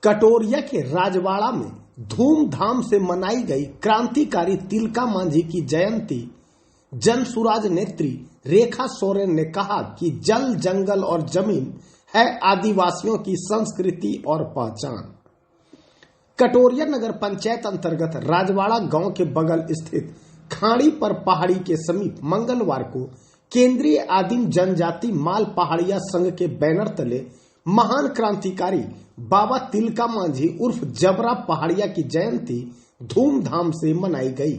कटोरिया के राजवाड़ा में धूमधाम से मनाई गई क्रांतिकारी तिलका मांझी की जयंती। जनसुराज नेत्री रेखा सोरेन ने कहा कि जल, जंगल और जमीन है आदिवासियों की संस्कृति और पहचान। कटोरिया नगर पंचायत अंतर्गत राजवाड़ा गांव के बगल स्थित खाड़ी पर पहाड़ी के समीप मंगलवार को केंद्रीय आदिम जनजाति माल पहाड़िया संघ के बैनर तले महान क्रांतिकारी बाबा तिलका मांझी उर्फ जबरा पहाड़िया की जयंती धूमधाम से मनाई गई।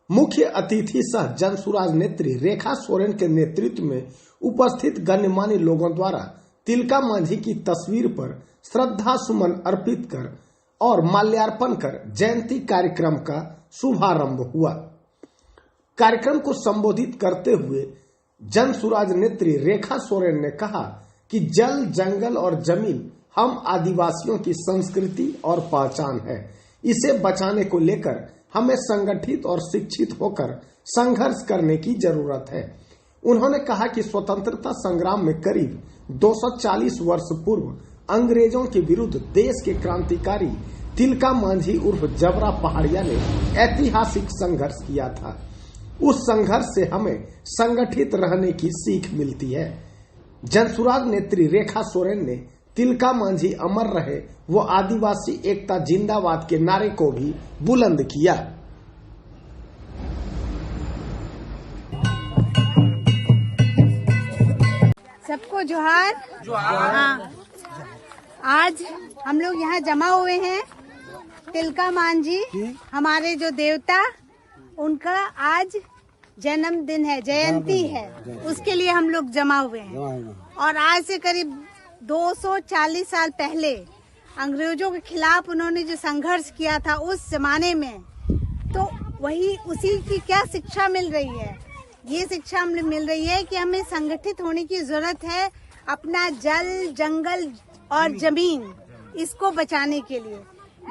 मुख्य अतिथि सह जनसुराज नेत्री रेखा सोरेन के नेतृत्व में उपस्थित गणमान्य लोगों द्वारा तिलका मांझी की तस्वीर पर श्रद्धा सुमन अर्पित कर और माल्यार्पण कर जयंती कार्यक्रम का शुभारंभ हुआ। कार्यक्रम को संबोधित करते हुए जनसुराज नेत्री रेखा सोरेन ने कहा कि जल, जंगल और जमीन हम आदिवासियों की संस्कृति और पहचान है। इसे बचाने को लेकर हमें संगठित और शिक्षित होकर संघर्ष करने की जरूरत है। उन्होंने कहा कि स्वतंत्रता संग्राम में करीब 240 वर्ष पूर्व अंग्रेजों के विरुद्ध देश के क्रांतिकारी तिलका मांझी उर्फ जबरा पहाड़िया ने ऐतिहासिक संघर्ष किया था। उस संघर्ष से हमें संगठित रहने की सीख मिलती है। जनसुराज नेत्री रेखा सोरेन ने तिलका मांझी अमर रहे वो आदिवासी एकता जिंदाबाद के नारे को भी बुलंद किया। सबको जोहार। हाँ, आज हम लोग यहाँ जमा हुए हैं। तिलका मांझी हमारे जो देवता, उनका आज जन्मदिन है, जयंती है, उसके लिए हम लोग जमा हुए हैं। और आज से करीब 240 साल पहले अंग्रेजों के खिलाफ उन्होंने जो संघर्ष किया था उस जमाने में, तो वही उसी की क्या शिक्षा मिल रही है? ये शिक्षा हमें मिल रही है कि हमें संगठित होने की जरूरत है अपना जल, जंगल और जमीन, इसको बचाने के लिए।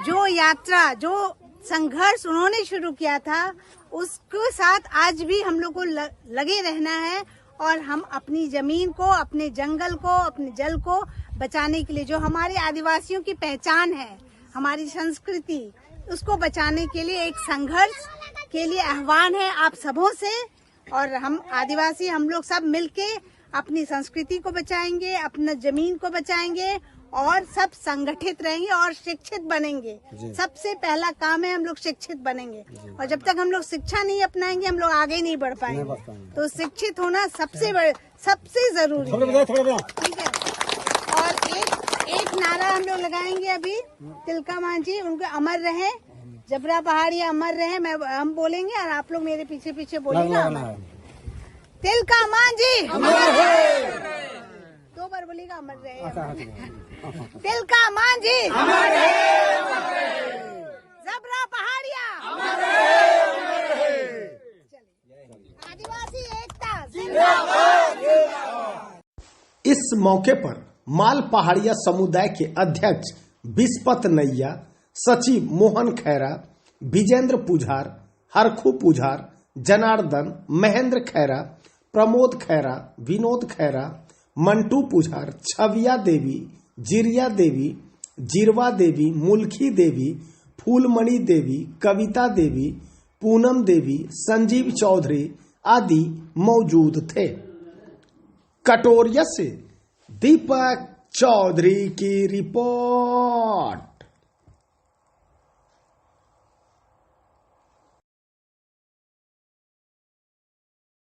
जो यात्रा, जो संघर्ष उन्होंने शुरू किया था, उसके साथ आज भी हम लोग को लगे रहना है और हम अपनी जमीन को, अपने जंगल को, अपने जल को बचाने के लिए, जो हमारे आदिवासियों की पहचान है, हमारी संस्कृति, उसको बचाने के लिए एक संघर्ष के लिए आह्वान है आप सबों से। और हम आदिवासी, हम लोग सब मिलके अपनी संस्कृति को बचाएंगे, अपना जमीन को बचाएंगे और सब संगठित रहेंगे और शिक्षित बनेंगे। सबसे पहला काम है हम लोग शिक्षित बनेंगे, और जब तक हम लोग शिक्षा नहीं अपनाएंगे हम लोग आगे नहीं बढ़ पाएंगे। तो शिक्षित होना सबसे जरूरी है, ठीक है। और एक नारा हम लोग लगाएंगे अभी, तिलका मांझी उनको अमर रहे, जबरा पहाड़िया अमर रहे। हम बोलेंगे और आप लोग मेरे पीछे पीछे बोलेगा। तिलका मांझी दो बार बोलेगा, अमर रहे। तिलका मांझी अमर रहे, जबरा पहाड़िया अमर रहे, आदिवासी एकता जिंदाबाद। इस मौके पर माल पहाड़िया समुदाय के अध्यक्ष बिस्पत नैया, सचिव मोहन खैरा, विजेंद्र पुजार, हरखू पुजार, जनार्दन, महेंद्र खैरा, प्रमोद खैरा, विनोद खैरा, मंटू पुजार, छविया देवी, जिरिया देवी, जिरवा देवी, मुल्खी देवी, फूलमणि देवी, कविता देवी, पूनम देवी, संजीव चौधरी आदि मौजूद थे। कटोरिया से दीपक चौधरी की रिपोर्ट।